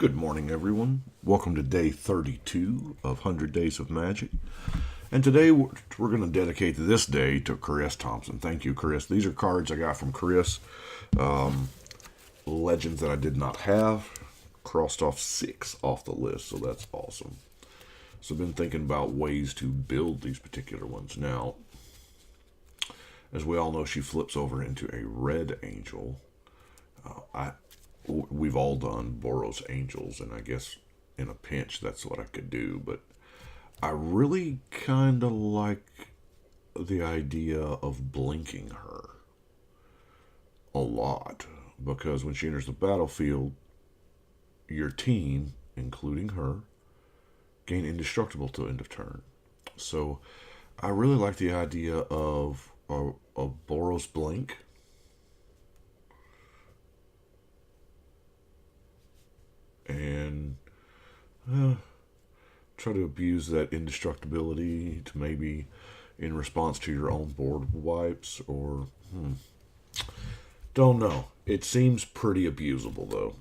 Good morning, everyone. Welcome to day 32 of 100 Days of Magic. And today we're going to dedicate this day to Chris Thompson. Thank you, Chris. These are cards I got from Chris. Legends that I did not have. Crossed off 6 off the list, so that's awesome. So I've been thinking about ways to build these particular ones. Now, as we all know, she flips over into a red angel. We've all done Boros Angels, and I guess in a pinch that's what I could do, but I really kind of like the idea of blinking her a lot, because when she enters the battlefield, your team, including her, gain indestructible till end of turn. So I really like the idea of a Boros Blink. And try to abuse that indestructibility to maybe in response to your own board wipes, or don't know. It seems pretty abusable though.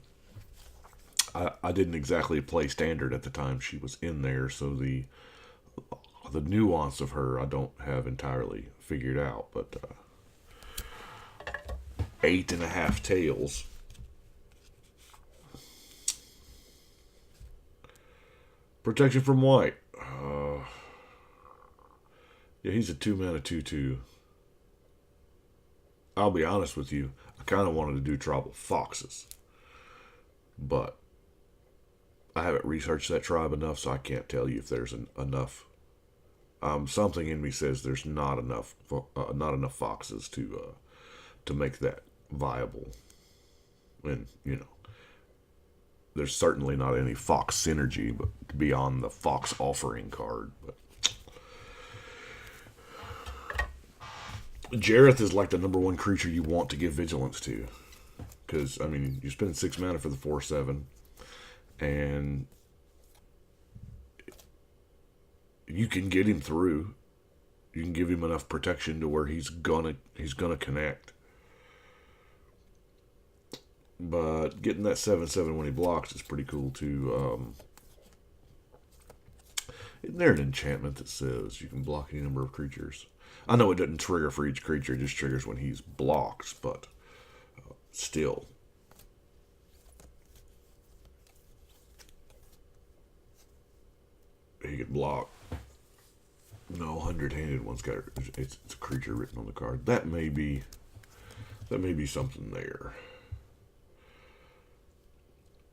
I didn't exactly play standard at the time she was in there, so the nuance of her I don't have entirely figured out. But 8.5 tails. Protection from white. Yeah, he's a 2-mana 2/2. I'll be honest with you. I kind of wanted to do tribal foxes, but I haven't researched that tribe enough, so I can't tell you if there's enough. Something in me says there's not enough foxes to make that viable, and there's certainly not any Fox synergy, but beyond the Fox offering card. But Jareth is like the number one creature you want to give vigilance to, because you're spending 6 mana for the 4/7, and you can get him through. You can give him enough protection to where he's gonna connect. But getting that 7/7 when he blocks is pretty cool too. Isn't there an enchantment that says you can block any number of creatures? I know it doesn't trigger for each creature, it just triggers when he's blocked, but still. He could block. No, 100-handed one's got it's a creature written on the card. That may be something there.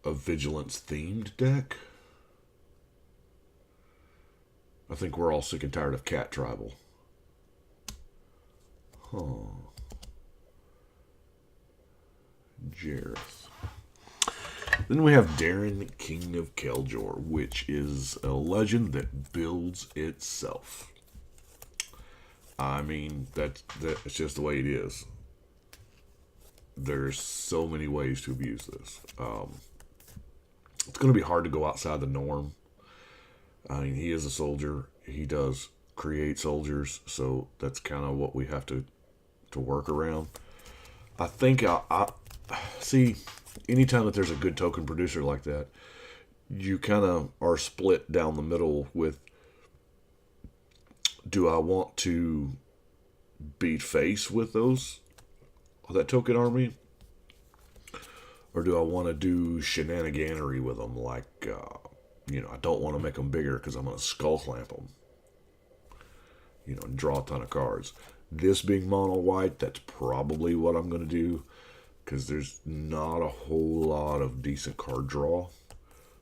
A vigilance themed deck. I think we're all sick and tired of cat tribal. Jareth. Then we have Darren, King of Keljor, which is a legend that builds itself. That's just the way it is. There's so many ways to abuse this. It's going to be hard to go outside the norm. He is a soldier. He does create soldiers, so that's kind of what we have to work around. I think I see, anytime that there's a good token producer like that, you kind of are split down the middle with, do I want to beat face with that token army? Or do I want to do shenaniganery with them? Like, I don't want to make them bigger because I'm going to skull clamp them. And draw a ton of cards. This being mono white, that's probably what I'm going to do, because there's not a whole lot of decent card draw.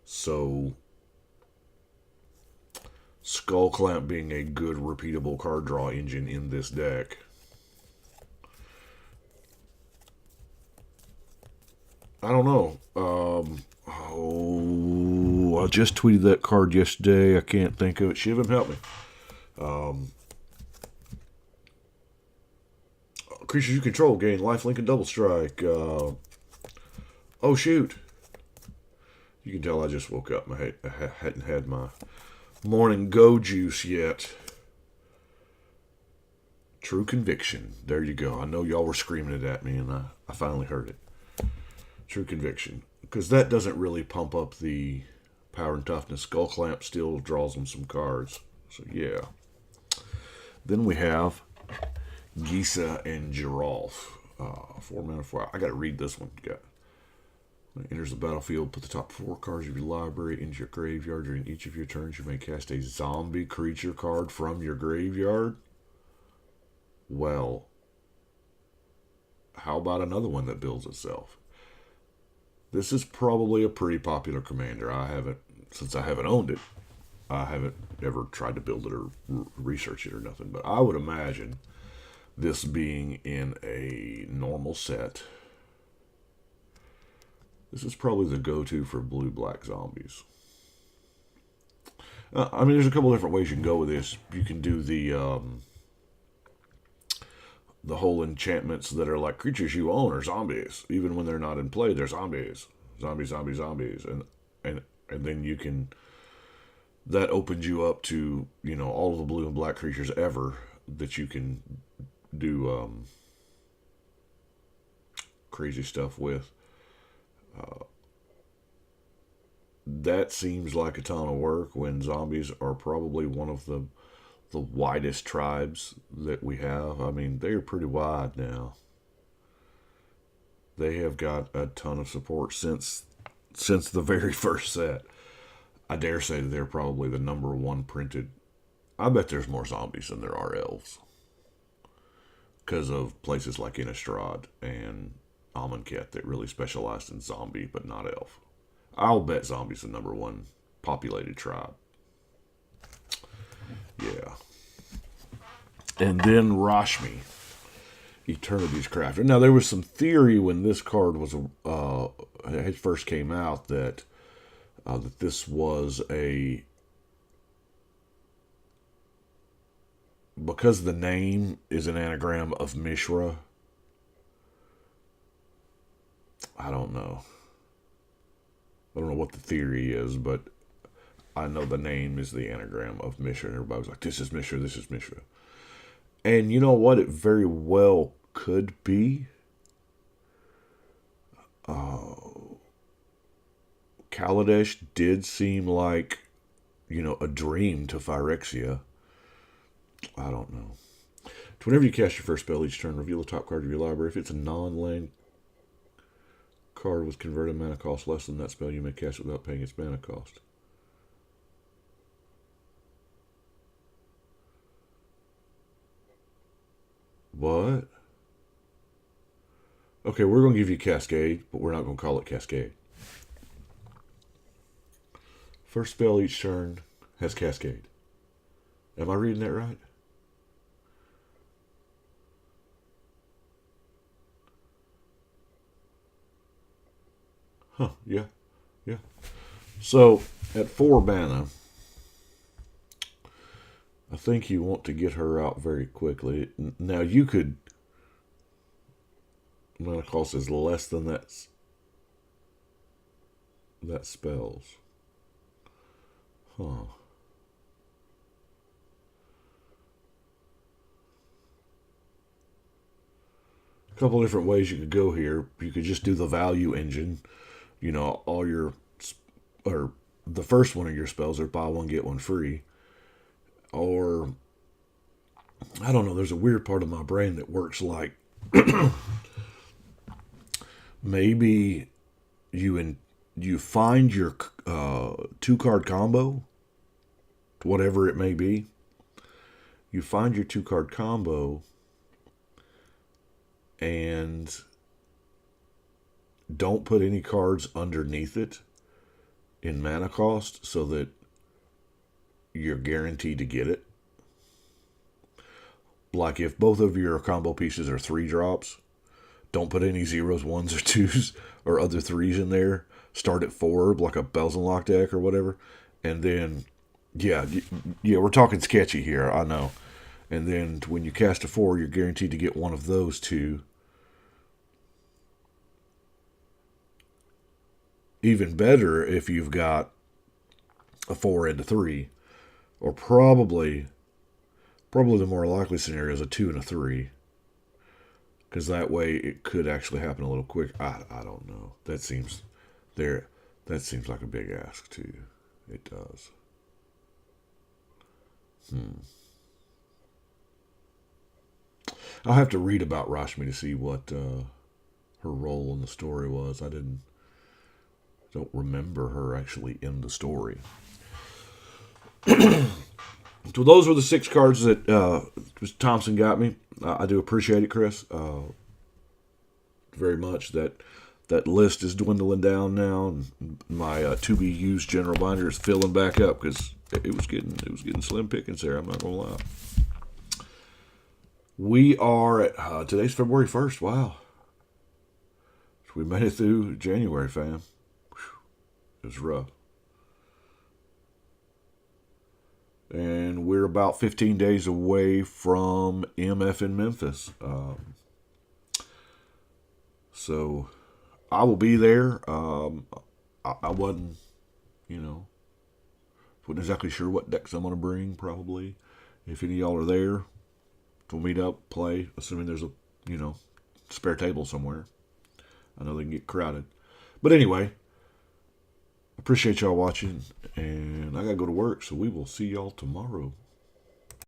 So, skull clamp being a good repeatable card draw engine in this deck. I don't know. I just tweeted that card yesterday. I can't think of it. Shivam, help me. Creatures you control gain lifelink and double strike. Oh, shoot. You can tell I just woke up. I hadn't had my morning go juice yet. True conviction. There you go. I know y'all were screaming it at me, and I finally heard it. True Conviction. Because that doesn't really pump up the power and toughness. Skull Clamp still draws them some cards. So, yeah. Then we have Gisa and Giralf. 4 mana, 4. I got to read this one. When it enters the battlefield, put the top 4 cards of your library into your graveyard. During each of your turns, you may cast a zombie creature card from your graveyard. Well, how about another one that builds itself? This is probably a pretty popular commander. Since I haven't owned it, I haven't ever tried to build it or research it or nothing. But I would imagine this being in a normal set. This is probably the go-to for blue-black zombies. There's a couple different ways you can go with this. You can do the whole enchantments that are like creatures you own are zombies. Even when they're not in play, they're zombies. Zombies, zombies, zombies. And then you can... That opens you up to, all of the blue and black creatures ever that you can do crazy stuff with. That seems like a ton of work when zombies are probably one of the widest tribes that we have. They're pretty wide now. They have got a ton of support since the very first set. I dare say that they're probably the number 1 printed. I bet there's more zombies than there are elves. Because of places like Innistrad and Amonkhet that really specialized in zombie but not elf. I'll bet zombies the number 1 populated tribe. Yeah. And then Rashmi, Eternity's Crafter. Now, there was some theory when this card was it first came out that this was because the name is an anagram of Mishra. I don't know what the theory is, but I know the name is the anagram of Mishra, and everybody was like, this is Mishra, this is Mishra. And you know what? It very well could be. Kaladesh did seem like, a dream to Phyrexia. I don't know. Whenever you cast your first spell each turn, reveal the top card of your library. If it's a non-land card with converted mana cost less than that spell, you may cast it without paying its mana cost. What? Okay, we're going to give you Cascade, but we're not going to call it Cascade. First spell each turn has Cascade. Am I reading that right? Huh, yeah. So, at 4 mana, I think you want to get her out very quickly. Now, you could... Mana cost is less than that spells. Huh. A couple different ways you could go here. You could just do the value engine. All your... Or the first one of your spells are buy one, get one free. Or... I don't know. There's a weird part of my brain that works like... Maybe you find your 2-card combo, whatever it may be. You find your 2-card combo and don't put any cards underneath it in mana cost so that you're guaranteed to get it. Like if both of your combo pieces are 3 drops, don't put any 0s, 1s, or 2s or other 3s in there. Start at 4, like a Bells and Lock deck or whatever. And then, yeah, we're talking sketchy here, I know. And then when you cast a 4, you're guaranteed to get one of those 2. Even better if you've got a 4 and a 3. Or probably the more likely scenario is a 2 and a 3. because that way it could actually happen a little quick. I don't know. There that seems like a big ask too. It does. I'll have to read about Rashmi to see what her role in the story was. Don't remember her actually in the story. So those were the 6 cards that Thompson got me. I do appreciate it, Chris, very much. That list is dwindling down now, and my to be used general binder is filling back up because it was getting slim pickings there. I'm not gonna lie. We are at today's February 1st. Wow, we made it through January, fam. Whew. It was rough. And we're about 15 days away from MF in Memphis. So I will be there. I wasn't, you know, wasn't exactly sure what decks I'm going to bring, probably. If any of y'all are there, we'll meet up, play, assuming there's a, spare table somewhere. I know they can get crowded. But anyway, appreciate y'all watching, and I got to go to work, so we will see y'all tomorrow.